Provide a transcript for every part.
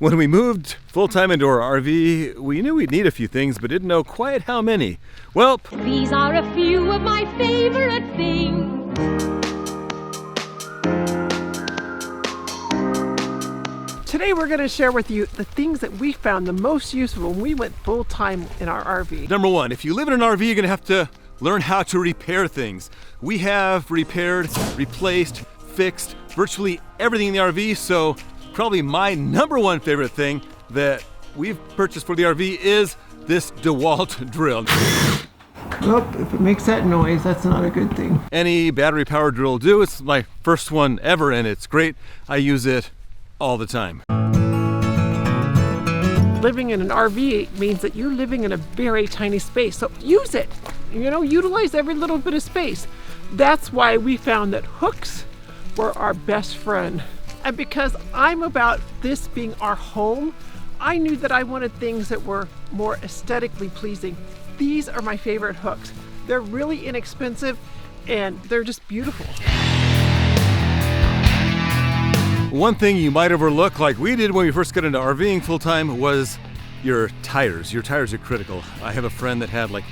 When we moved full-time into our RV, we knew we'd need a few things, but didn't know quite how many. Well, these are a few of my favorite things. Today we're going to share with you the things that we found the most useful when we went full-time in our RV. Number one, if you live in an RV, you're going to have to learn how to repair things. We have repaired, replaced, fixed virtually everything in the RV, so probably my number one favorite thing that we've purchased for the RV is this DeWalt drill. Oh, if it makes that noise, that's not a good thing. Any battery powered drill will do. It's my first one ever and it's great. I use it all the time. Living in an RV means that you're living in a very tiny space, so use it. You know, utilize every little bit of space. That's why we found that hooks were our best friend. And because I'm about this being our home, I knew that I wanted things that were more aesthetically pleasing. These are my favorite hooks. They're really inexpensive and they're just beautiful. One thing you might overlook, like we did when we first got into RVing full-time, was your tires. Your tires are critical. I have a friend that had like,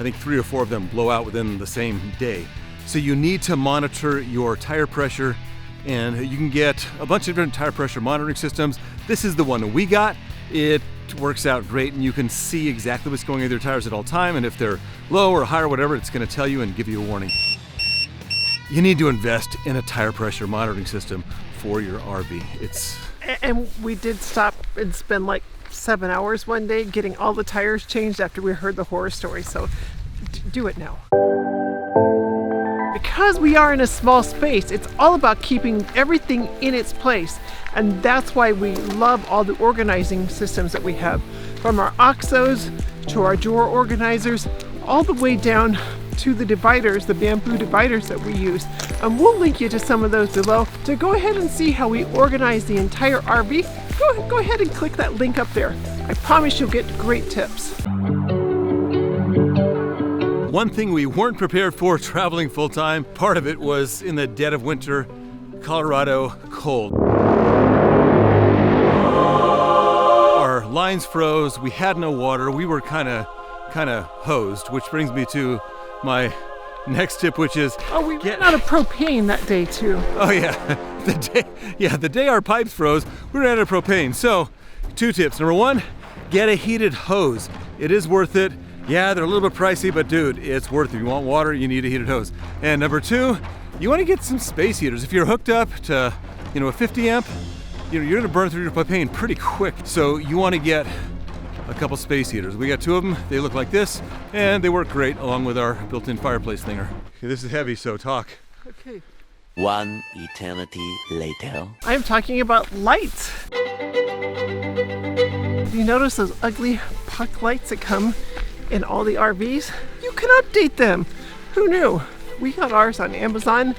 I think 3 or 4 of them blow out within the same day. So you need to monitor your tire pressure, and you can get a bunch of different tire pressure monitoring systems. This is the one we got. It works out great and you can see exactly what's going on with your tires at all time, and if they're low or high or whatever, it's going to tell you and give you a warning. You need to invest in a tire pressure monitoring system for your RV. And we did stop and spend like 7 hours one day getting all the tires changed after we heard the horror story, so do it now. Because we are in a small space, it's all about keeping everything in its place, and that's why we love all the organizing systems that we have, from our OXOs to our drawer organizers, all the way down to the dividers, the bamboo dividers that we use. And we'll link you to some of those below to go ahead and see how we organize the entire RV. Go ahead and click that link up there. I promise you'll get great tips. One thing we weren't prepared for traveling full-time, part of it was in the dead of winter, Colorado cold. Our lines froze, we had no water, we were kind of hosed, which brings me to my next tip, which is we ran out of propane that day too. Oh yeah, the day our pipes froze, we ran out of propane. So 2 tips. Number 1, get a heated hose. It is worth it. Yeah, they're a little bit pricey, but dude, it's worth it. If you want water, you need a heated hose. And number 2, you want to get some space heaters. If you're hooked up to, a 50 amp, you're going to burn through your propane pretty quick. So you want to get a couple space heaters. We got 2 of them. They look like this, and they work great along with our built-in fireplace thinger. Okay, this is heavy, so talk. Okay. 1 eternity later. I'm talking about lights. You notice those ugly puck lights that come in all the RVs? You can update them. Who knew? We got ours on Amazon,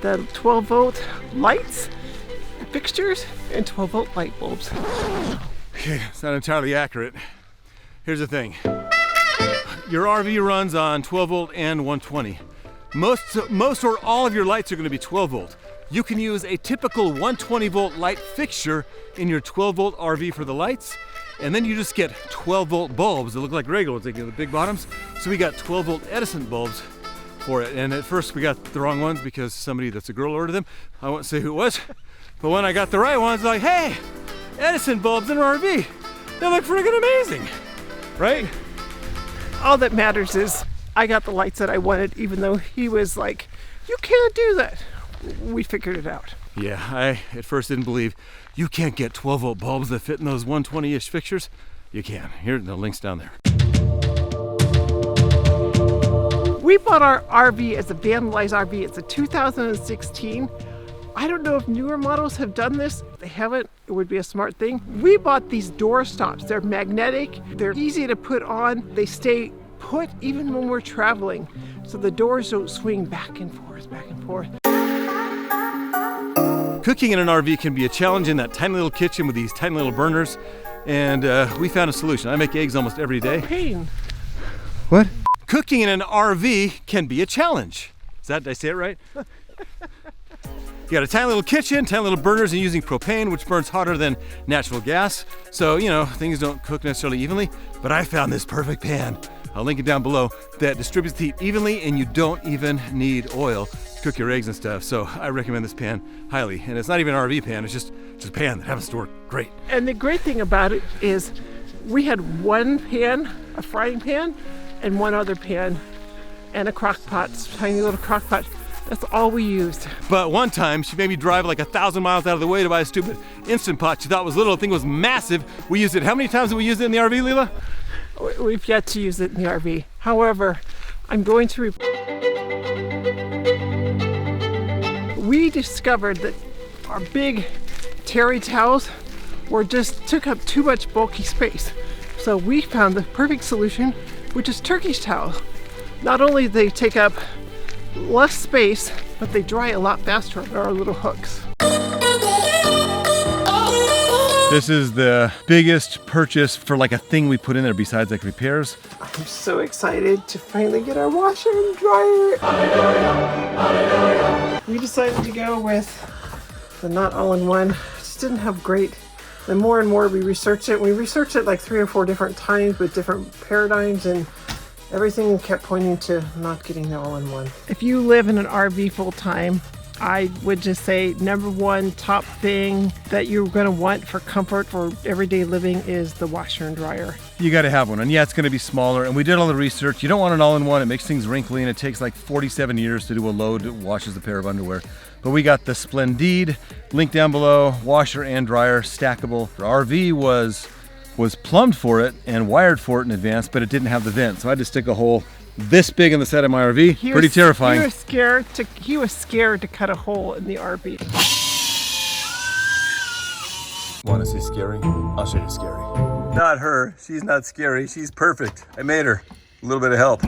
the 12-volt lights, fixtures, and 12-volt light bulbs. Okay, it's not entirely accurate. Here's the thing. Your RV runs on 12 volt and 120. Most or all of your lights are going to be 12 volt. You can use a typical 120 volt light fixture in your 12 volt RV for the lights, and then you just get 12 volt bulbs that look like regular ones, they get the big bottoms. So we got 12 volt Edison bulbs for it. And at first we got the wrong ones because somebody that's a girl ordered them. I won't say who it was, but when I got the right ones, like, hey, Edison bulbs in our RV. They look friggin' amazing, right? All that matters is I got the lights that I wanted, even though he was like, you can't do that. We figured it out. Yeah, I at first didn't believe you can't get 12 volt bulbs that fit in those 120-ish fixtures. You can. Here, the link's down there. We bought our RV as a vandalized RV. It's a 2016. I don't know if newer models have done this. If they haven't, it would be a smart thing. We bought these door stops. They're magnetic. They're easy to put on. They stay put even when we're traveling, so the doors don't swing back and forth, back and forth. Cooking in an RV can be a challenge in that tiny little kitchen with these tiny little burners, and we found a solution. I make eggs almost every day. Pain. What? Cooking in an RV can be a challenge. Did I say it right? You got a tiny little kitchen, tiny little burners, and using propane, which burns hotter than natural gas. So, you know, things don't cook necessarily evenly, but I found this perfect pan. I'll link it down below that distributes the heat evenly, and you don't even need oil to cook your eggs and stuff. So I recommend this pan highly. And it's not even an RV pan, it's just a pan that happens to work great. And the great thing about it is we had one pan, a frying pan, and one other pan, and a crock pot, tiny little crock pot. That's all we used. But one time, she made me drive like 1,000 miles out of the way to buy a stupid Instant Pot she thought was little. The thing was massive. We used it. How many times did we use it in the RV, Leela? We've yet to use it in the RV. However, I'm going to... We discovered that our big terry towels took up too much bulky space. So we found the perfect solution, which is Turkish towels. Not only do they take up less space, but they dry a lot faster on our little hooks. This is the biggest purchase for like a thing we put in there besides like repairs. I'm so excited to finally get our washer and dryer. We decided to go with the not all-in-one. It just didn't have great. The more and more we researched it. We researched it like 3 or 4 different times with different paradigms, and everything kept pointing to not getting the all-in-one. If you live in an RV full-time, I would just say number one top thing that you're going to want for comfort for everyday living is the washer and dryer. You got to have one, and yeah, it's going to be smaller, and we did all the research. You don't want an all-in-one. It makes things wrinkly, and it takes like 47 years to do a load that washes a pair of underwear. But we got the Splendid, link down below, washer and dryer, stackable. The RV was plumbed for it and wired for it in advance, but it didn't have the vent, so I had to stick a hole this big in the side of my RV. Pretty terrifying. He was scared to cut a hole in the RV. Want to see scary? I'll show you scary. Not her. She's not scary. She's perfect. I made her. A little bit of help.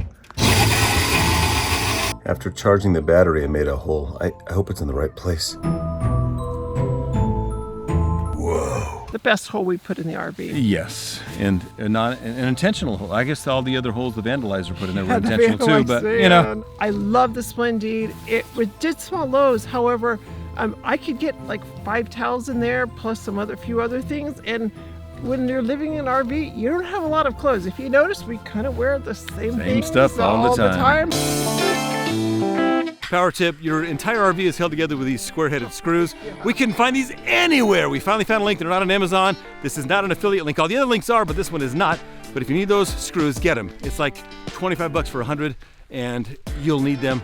After charging the battery, I made a hole. I hope it's in the right place. The best hole we put in the RV. Yes, and not an intentional hole. I guess all the other holes the vandalizer put in there were intentional too, but you know. I love the Splendid. It did small loads. However, I could get like 5 towels in there plus few other things. And when you're living in an RV, you don't have a lot of clothes. If you notice, we kind of wear the same things stuff all the time. Power tip, your entire RV is held together with these square-headed screws. We couldn't find these anywhere. We finally found a link. They're not on Amazon. This is not an affiliate link. All the other links are, but this one is not. But if you need those screws, get them. It's like 25 bucks for 100, and you'll need them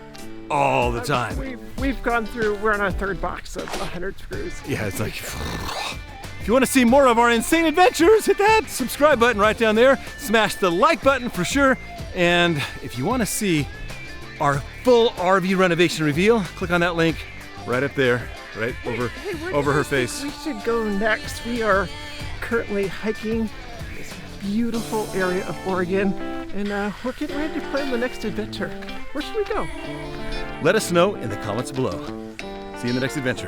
all the time. We've gone through, we're on our 3rd box of 100 screws. Yeah, it's like, if you want to see more of our insane adventures, hit that subscribe button right down there. Smash the like button for sure. And if you want to see our full RV renovation reveal, click on that link right up there, right over her face. We should go next. We are currently hiking this beautiful area of Oregon, and we're getting ready to plan the next adventure. Where should we go? Let us know in the comments below. See you in the next adventure.